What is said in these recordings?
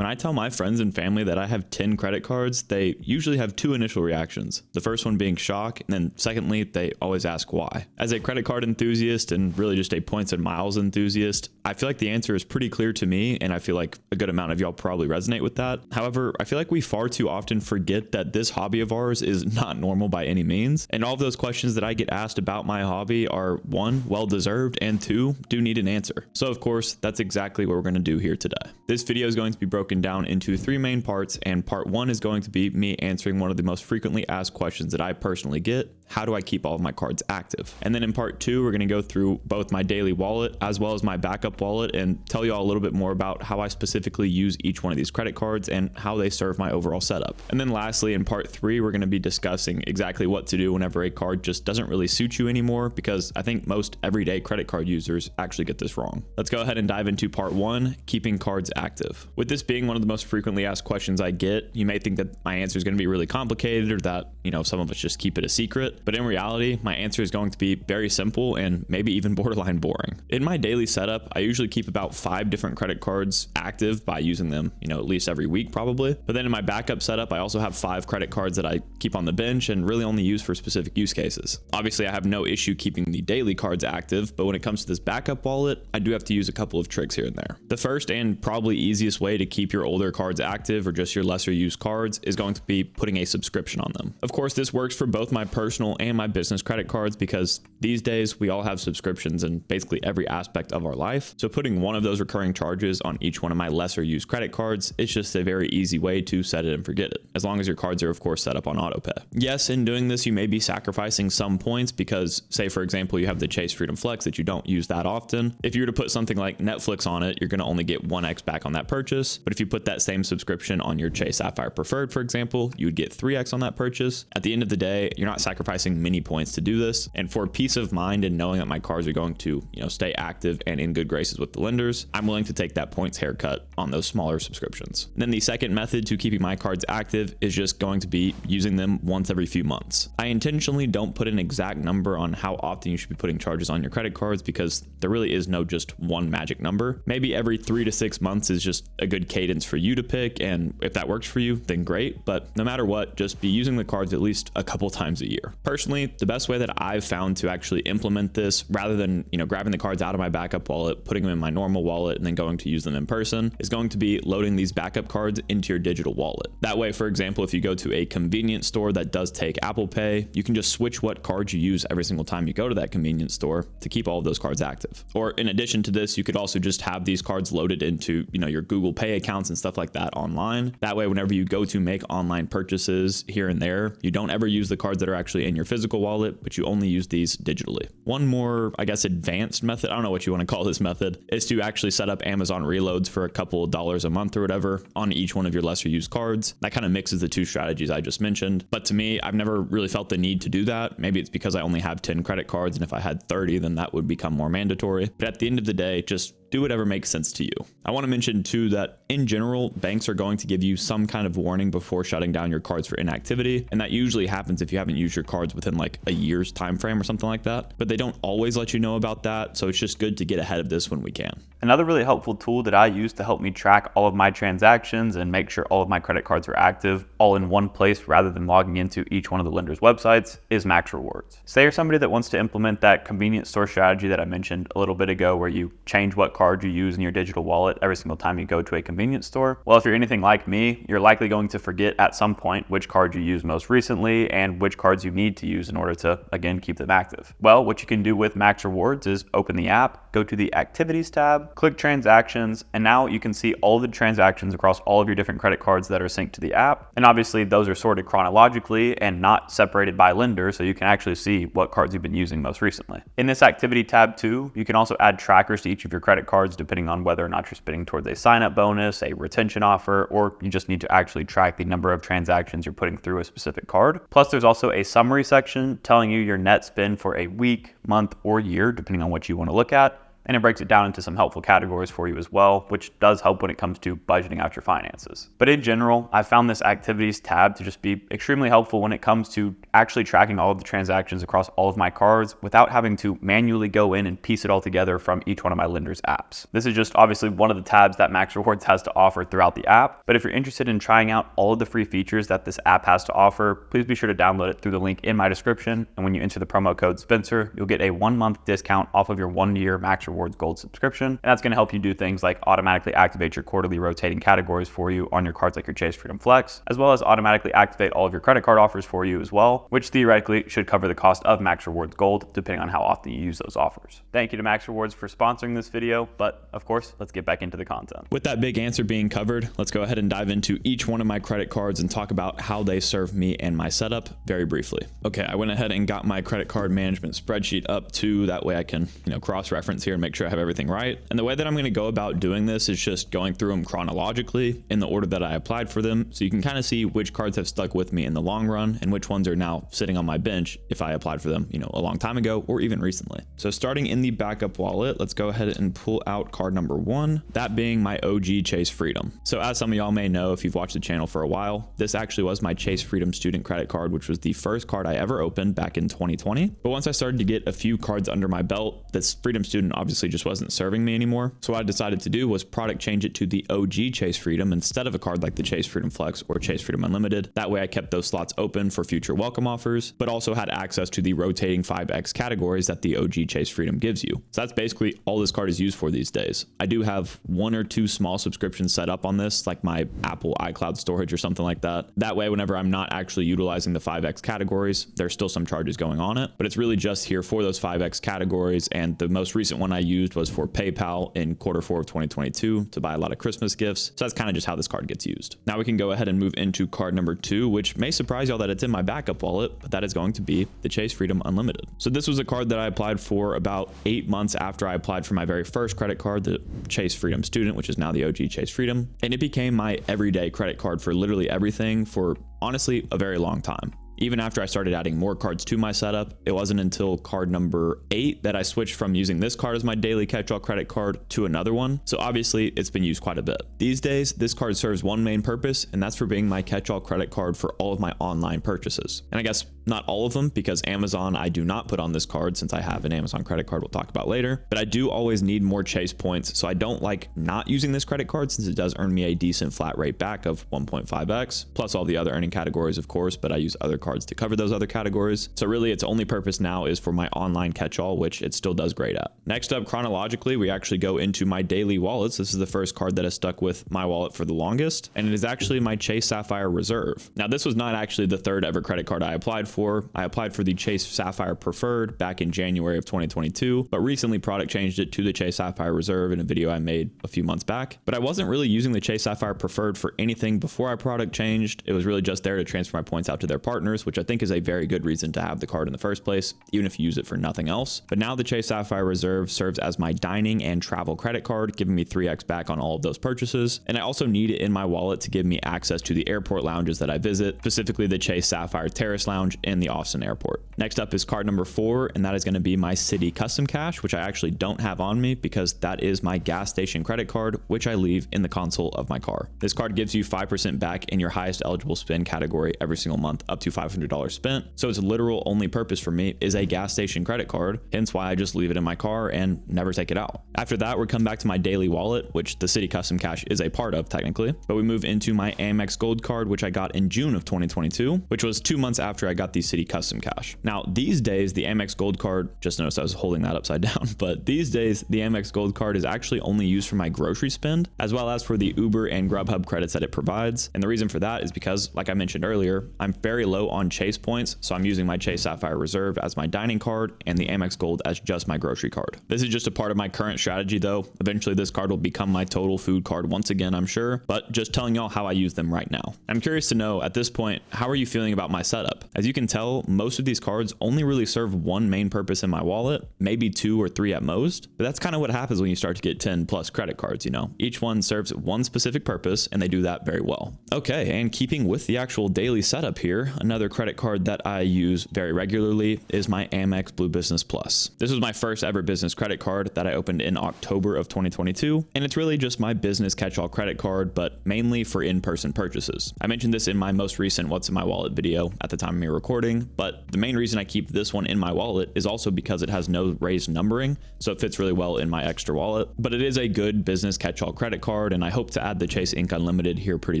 When I tell my friends and family that I have 10 credit cards, they usually have two initial reactions. The first one being shock, and then secondly, they always ask why. As a credit card enthusiast and really just a points and miles enthusiast, I feel like the answer is pretty clear to me, and I feel like a good amount of y'all probably resonate with that. However, I feel like we far too often forget that this hobby of ours is not normal by any means, and all of those questions that I get asked about my hobby are, one, well-deserved, and two, do need an answer. So of course, that's exactly what we're going to do here today. This video is going to be broken down into three main parts, and part one is going to be me answering one of the most frequently asked questions that I personally get: how do I keep all of my cards active? And then in part two, we're going to go through both my daily wallet as well as my backup wallet and tell you all a little bit more about how I specifically use each one of these credit cards and how they serve my overall setup. And then lastly, in part three, we're going to be discussing exactly what to do whenever a card just doesn't really suit you anymore, because I think most everyday credit card users actually get this wrong. Let's go ahead and dive into part one, keeping cards active. With this being one of the most frequently asked questions I get, you may think that my answer is going to be really complicated or that, some of us just keep it a secret. But in reality, my answer is going to be very simple and maybe even borderline boring. In my daily setup, I usually keep about 5 different credit cards active by using them, at least every week probably. But then in my backup setup, I also have 5 credit cards that I keep on the bench and really only use for specific use cases. Obviously, I have no issue keeping the daily cards active, but when it comes to this backup wallet, I do have to use a couple of tricks here and there. The first and probably easiest way to keep your older cards active or just your lesser used cards is going to be putting a subscription on them. Of course, this works for both my personal and my business credit cards because these days we all have subscriptions in basically every aspect of our life. So putting one of those recurring charges on each one of my lesser used credit cards is just a very easy way to set it and forget it, as long as your cards are of course set up on autopay. Yes, in doing this, you may be sacrificing some points because, say for example, you have the Chase Freedom Flex that you don't use that often. If you were to put something like Netflix on it, you're going to only get 1x back on that purchase. But if you put that same subscription on your Chase Sapphire Preferred, for example, you would get 3x on that purchase. At the end of the day, you're not sacrificing many points to do this. And for peace of mind and knowing that my cards are going to, stay active and in good graces with the lenders, I'm willing to take that points haircut on those smaller subscriptions. And then the second method to keeping my cards active is just going to be using them once every few months. I intentionally don't put an exact number on how often you should be putting charges on your credit cards because there really is no just one magic number. Maybe every 3 to 6 months is just a good cadence for you to pick, and if that works for you, then great. But no matter what, just be using the cards at least a couple times a year. Personally, the best way that I've found to actually implement this, rather than grabbing the cards out of my backup wallet, putting them in my normal wallet, and then going to use them in person, is going to be loading these backup cards into your digital wallet. That way, for example, if you go to a convenience store that does take Apple Pay, you can just switch what cards you use every single time you go to that convenience store to keep all of those cards active. Or in addition to this, you could also just have these cards loaded into your Google Pay accounts and stuff like that online. That way, whenever you go to make online purchases here and there, you don't ever use the cards that are actually in your physical wallet, but you only use these digitally. One more, advanced method, I don't know what you want to call this method, is to actually set up Amazon reloads for a couple of dollars a month or whatever on each one of your lesser used cards. That kind of mixes the two strategies I just mentioned. But to me, I've never really felt the need to do that. Maybe it's because I only have 10 credit cards, and if I had 30, then that would become more mandatory. But at the end of the day, just do whatever makes sense to you. I want to mention too that in general, banks are going to give you some kind of warning before shutting down your cards for inactivity. And that usually happens if you haven't used your cards within like a year's time frame or something like that. But they don't always let you know about that. So it's just good to get ahead of this when we can. Another really helpful tool that I use to help me track all of my transactions and make sure all of my credit cards are active all in one place rather than logging into each one of the lender's websites is Max Rewards. Say you're somebody that wants to implement that convenience store strategy that I mentioned a little bit ago, where you change what card you use in your digital wallet every single time you go to a convenience store. Well, if you're anything like me, you're likely going to forget at some point which card you used most recently and which cards you need to use in order to, again, keep them active. Well, what you can do with Max Rewards is open the app, go to the Activities tab, click Transactions, and now you can see all the transactions across all of your different credit cards that are synced to the app. And obviously, those are sorted chronologically and not separated by lender, so you can actually see what cards you've been using most recently. In this Activity tab too, you can also add trackers to each of your credit cards depending on whether or not you're spending towards a sign-up bonus, a retention offer, or you just need to actually track the number of transactions you're putting through a specific card. Plus, there's also a summary section telling you your net spend for a week, month, or year, depending on what you want to look at. and it breaks it down into some helpful categories for you as well, which does help when it comes to budgeting out your finances. But in general, I found this activities tab to just be extremely helpful when it comes to actually tracking all of the transactions across all of my cards without having to manually go in and piece it all together from each one of my lender's apps. This is just obviously one of the tabs that Max Rewards has to offer throughout the app, but if you're interested in trying out all of the free features that this app has to offer, please be sure to download it through the link in my description, and when you enter the promo code Spencer, you'll get a 1-month discount off of your 1-year Max Rewards Gold subscription, and that's going to help you do things like automatically activate your quarterly rotating categories for you on your cards like your Chase Freedom Flex, as well as automatically activate all of your credit card offers for you as well, which theoretically should cover the cost of Max Rewards Gold depending on how often you use those offers. Thank you to Max Rewards for sponsoring this video, but of course, let's get back into the content. With that big answer being covered, let's go ahead and dive into each one of my credit cards and talk about how they serve me and my setup very briefly. Okay, I went ahead and got my credit card management spreadsheet up too. That way I can, cross-reference here and make sure I have everything right. And the way that I'm going to go about doing this is just going through them chronologically in the order that I applied for them. So you can kind of see which cards have stuck with me in the long run and which ones are now sitting on my bench if I applied for them, a long time ago or even recently. So starting in the backup wallet, let's go ahead and pull out card number 1, that being my OG Chase Freedom. So as some of y'all may know, if you've watched the channel for a while, this actually was my Chase Freedom student credit card, which was the first card I ever opened back in 2020. But once I started to get a few cards under my belt, this Freedom student obviously just wasn't serving me anymore. So what I decided to do was product change it to the OG Chase Freedom instead of a card like the Chase Freedom Flex or Chase Freedom Unlimited. That way I kept those slots open for future welcome offers, but also had access to the rotating 5X categories that the OG Chase Freedom gives you. So that's basically all this card is used for these days. I do have 1 or 2 small subscriptions set up on this, like my Apple iCloud storage or something like that. That way, whenever I'm not actually utilizing the 5X categories, there's still some charges going on it, but it's really just here for those 5X categories. And the most recent one I used was for PayPal in Q4 of 2022 to buy a lot of Christmas gifts. So that's kind of just how this card gets used. Now we can go ahead and move into card number 2, which may surprise y'all that it's in my backup wallet, but that is going to be the Chase Freedom Unlimited. So this was a card that I applied for about 8 months after I applied for my very first credit card, the Chase Freedom Student, which is now the OG Chase Freedom. And it became my everyday credit card for literally everything for honestly a very long time. Even after I started adding more cards to my setup, it wasn't until card number 8 that I switched from using this card as my daily catch-all credit card to another one. So obviously it's been used quite a bit. These days, this card serves one main purpose, and that's for being my catch-all credit card for all of my online purchases. And I guess not all of them, because Amazon I do not put on this card since I have an Amazon credit card we'll talk about later, but I do always need more Chase points, so I don't like not using this credit card since it does earn me a decent flat rate back of 1.5x, plus all the other earning categories of course, but I use other cards to cover those other categories. So really its only purpose now is for my online catch-all, which it still does great at. Next up, chronologically, we actually go into my daily wallets. This is the first card that has stuck with my wallet for the longest, and it is actually my Chase Sapphire Reserve. Now this was not actually the third ever credit card I applied for. I applied for the Chase Sapphire Preferred back in January of 2022, but recently product changed it to the Chase Sapphire Reserve in a video I made a few months back. But I wasn't really using the Chase Sapphire Preferred for anything before I product changed. It was really just there to transfer my points out to their partners, which I think is a very good reason to have the card in the first place, even if you use it for nothing else. But now the Chase Sapphire Reserve serves as my dining and travel credit card, giving me 3x back on all of those purchases. And I also need it in my wallet to give me access to the airport lounges that I visit, specifically the Chase Sapphire Terrace Lounge and the Austin Airport. Next up is card number 4, and that is going to be my Citi Custom Cash, which I actually don't have on me because that is my gas station credit card, which I leave in the console of my car. This card gives you 5% back in your highest eligible spend category every single month, up to $500 spent. So its literal only purpose for me is a gas station credit card, hence why I just leave it in my car and never take it out. After that, we come back to my daily wallet, which the Citi Custom Cash is a part of technically, but we move into my Amex Gold card, which I got in June of 2022, which was 2 months after I got the Citi Custom Cash. Now, these days, the Amex Gold card, just noticed I was holding that upside down, but these days, the Amex Gold card is actually only used for my grocery spend, as well as for the Uber and Grubhub credits that it provides. And the reason for that is because, like I mentioned earlier, I'm very low on Chase points, so I'm using my Chase Sapphire Reserve as my dining card and the Amex Gold as just my grocery card. This is just a part of my current strategy though. Eventually this card will become my total food card once again, I'm sure, but just telling y'all how I use them right now. I'm curious to know at this point, how are you feeling about my setup? As you can tell, most of these cards only really serve one main purpose in my wallet, maybe 2 or 3 at most, but that's kind of what happens when you start to get 10 plus credit cards, you know. Each one serves one specific purpose and they do that very well. Okay, and keeping with the actual daily setup here, another credit card that I use very regularly is my Amex Blue Business Plus. This was my first ever business credit card that I opened in October of 2022, and it's really just my business catch-all credit card, but mainly for in-person purchases. I mentioned this in my most recent What's in My Wallet video at the time of me recording, but the main reason I keep this one in my wallet is also because it has no raised numbering, so it fits really well in my extra wallet. But it is a good business catch-all credit card, and I hope to add the Chase Ink Unlimited here pretty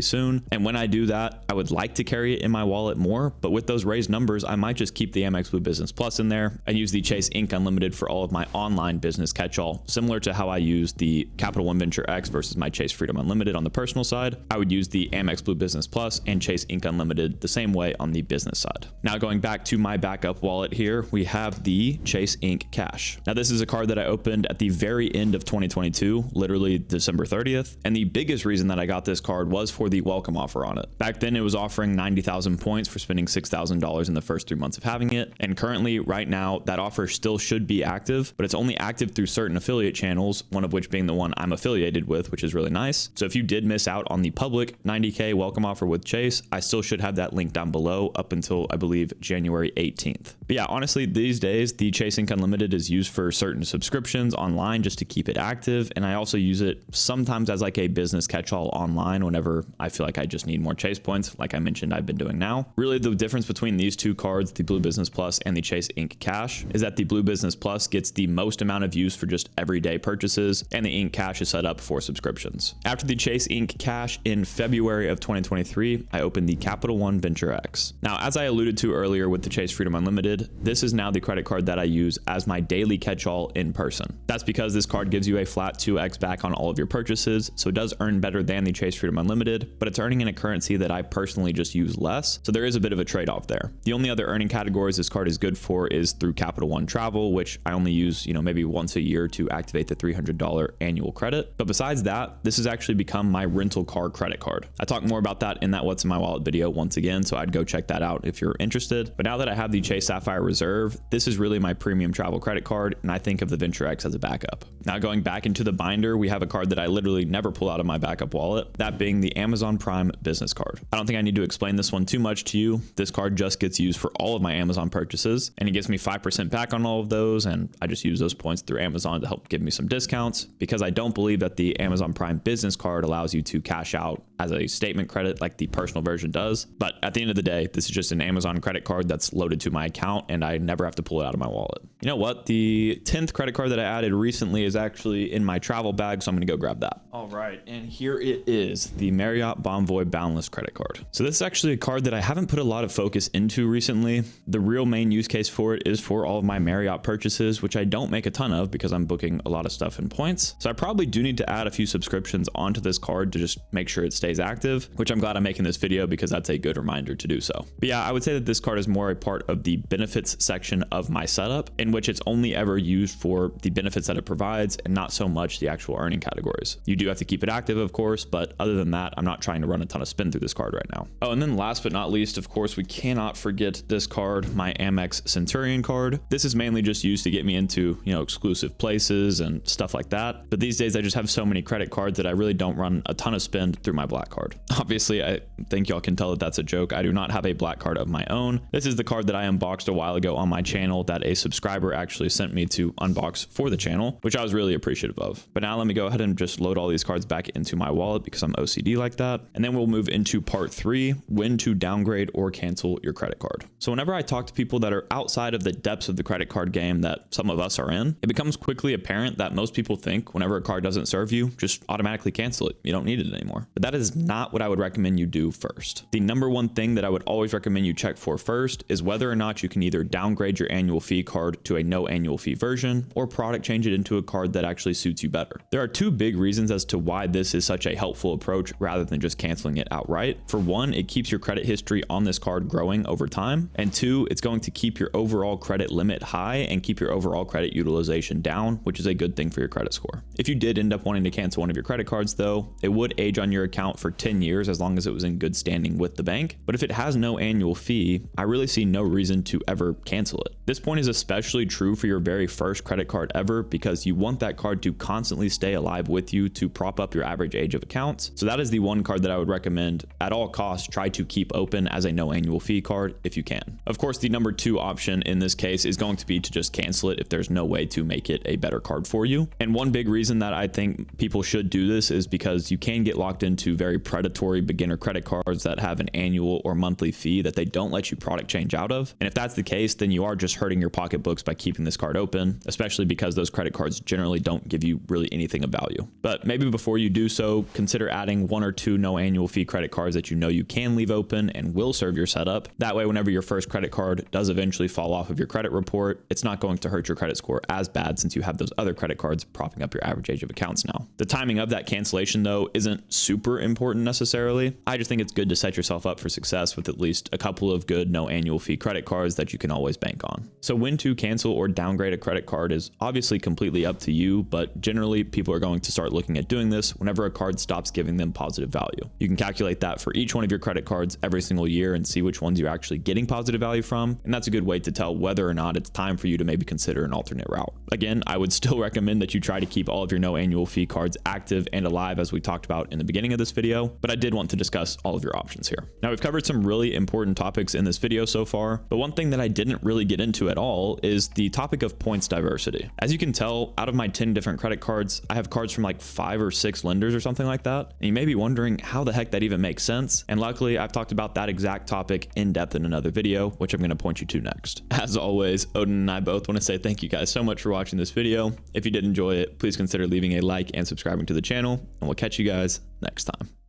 soon. And when I do that, I would like to carry it in my wallet more, but with those raised numbers, I might just keep the Amex Blue Business Plus in there and use the Chase Ink Unlimited for all of my online business catch-all, similar to how I use the Capital One Venture X versus my Chase Freedom Unlimited on the personal side. I would use the Amex Blue Business Plus and Chase Ink Unlimited the same way on the business side. Now going back to my backup wallet here, we have the Chase Ink Cash. Now this is a card that I opened at the very end of 2022, literally December 30th. And the biggest reason that I got this card was for the welcome offer on it. Back then it was offering 90,000 points for spending $6,000 in the first 3 months of having it. And currently right now that offer still should be active, but it's only active through certain affiliate channels, one of which being the one I'm affiliated with, which is really nice. So if you did miss out on the public 90K welcome offer with Chase, I still should have that link down below up until I believe January 18th. But yeah, honestly, these days the Chase Ink Unlimited is used for certain subscriptions online just to keep it active. And I also use it sometimes as like a business catch-all online whenever I feel like I just need more Chase points, like I mentioned I've been doing now. Really the difference between these two cards, the Blue Business Plus and the Chase Ink Cash, is that the Blue Business Plus gets the most amount of use for just everyday purchases, and the Ink Cash is set up for subscriptions. After the Chase Ink Cash in February of 2023, I opened the Capital One Venture X. Now, as I alluded to earlier with the Chase Freedom Unlimited, this is now the credit card that I use as my daily catch-all in person. That's because this card gives you a flat 2x back on all of your purchases, so it does earn better than the Chase Freedom Unlimited, but it's earning in a currency that I personally just use less, so there is a bit of a trade-off there. The only other earning categories this card is good for is through Capital One Travel, which I only use, maybe once a year to activate the $300 annual credit. But besides that, this has actually become my rental car credit card. I talk more about that in that What's in My Wallet video once again, so I'd go check that out if you're interested. But now that I have the Chase Sapphire Reserve, this is really my premium travel credit card, and I think of the Venture X as a backup. Now going back into the binder, we have a card that I literally never pull out of my backup wallet, that being the Amazon Prime business card. I don't think I need to explain this one too much to you. This card just gets used for all of my Amazon purchases, and it gives me 5% back on all of those, and I just use those points through Amazon to help give me some discounts, because I don't believe that the Amazon Prime business card allows you to cash out as a statement credit like the personal version does. But at the end of the day, this is just an Amazon credit card that's loaded to my account, and I never have to pull it out of my wallet. You know what? The 10th credit card that I added recently is actually in my travel bag, so I'm gonna go grab that. All right, and here it is, the Marriott Bonvoy Boundless credit card. So this is actually a card that I haven't put a lot of focus into recently. The real main use case for it is for all of my Marriott purchases, which I don't make a ton of because I'm booking a lot of stuff in points. So I probably do need to add a few subscriptions onto this card to just make sure it stays active, which I'm glad I'm making this video because that's a good reminder to do so. But yeah, I would say that this card is more a part of the benefits section of my setup, in which it's only ever used for the benefits that it provides and not so much the actual earning categories. You do have to keep it active, of course, but other than that, I'm not trying to run a ton of spin through this card right now. Oh, and then last but not least, of course, we cannot forget this card, my Amex Centurion card. This is mainly just used to get me into, exclusive places and stuff like that. But these days I just have so many credit cards that I really don't run a ton of spend through my black card. Obviously, I think y'all can tell that that's a joke. I do not have a black card of my own. This is the card that I unboxed a while ago on my channel that a subscriber actually sent me to unbox for the channel, which I was really appreciative of. But now let me go ahead and just load all these cards back into my wallet because I'm OCD like that. And then we'll move into part 3, when to downgrade or cancel your credit card. So whenever I talk to people that are outside of the depths of the credit card game that some of us are in, it becomes quickly apparent that most people think whenever a card doesn't serve you, just automatically cancel it. You don't need it anymore. But that is not what I would recommend you do first. The number one thing that I would always recommend you check for first is whether or not you can either downgrade your annual fee card to to a no annual fee version, or product change it into a card that actually suits you better. There are two big reasons as to why this is such a helpful approach rather than just canceling it outright. For one, it keeps your credit history on this card growing over time, and two, it's going to keep your overall credit limit high and keep your overall credit utilization down, which is a good thing for your credit score. If you did end up wanting to cancel one of your credit cards though, it would age on your account for 10 years as long as it was in good standing with the bank. But if it has no annual fee, I really see no reason to ever cancel it. This point is especially true for your very first credit card ever, because you want that card to constantly stay alive with you to prop up your average age of accounts. So that is the one card that I would recommend at all costs try to keep open as a no annual fee card if you can. Of course, the number two option in this case is going to be to just cancel it if there's no way to make it a better card for you. And one big reason that I think people should do this is because you can get locked into very predatory beginner credit cards that have an annual or monthly fee that they don't let you product change out of. And if that's the case, then you are just hurting your pocketbooks by keeping this card open, especially because those credit cards generally don't give you really anything of value. But maybe before you do so, consider adding one or two no annual fee credit cards that you know you can leave open and will serve your setup. That way, whenever your first credit card does eventually fall off of your credit report, it's not going to hurt your credit score as bad since you have those other credit cards propping up your average age of accounts now. The timing of that cancellation though isn't super important necessarily. I just think it's good to set yourself up for success with at least a couple of good no annual fee credit cards that you can always bank on. So when to cancel or downgrade a credit card is obviously completely up to you, but generally people are going to start looking at doing this whenever a card stops giving them positive value. You can calculate that for each one of your credit cards every single year and see which ones you're actually getting positive value from, and that's a good way to tell whether or not it's time for you to maybe consider an alternate route. Again, I would still recommend that you try to keep all of your no annual fee cards active and alive as we talked about in the beginning of this video, but I did want to discuss all of your options here. Now, we've covered some really important topics in this video so far, but one thing that I didn't really get into at all is the topic of points diversity. As you can tell, out of my 10 different credit cards, I have cards from like 5 or 6 lenders or something like that. And you may be wondering how the heck that even makes sense. And luckily, I've talked about that exact topic in depth in another video, which I'm going to point you to next. As always, Odin and I both want to say thank you guys so much for watching this video. If you did enjoy it, please consider leaving a like and subscribing to the channel, and we'll catch you guys next time.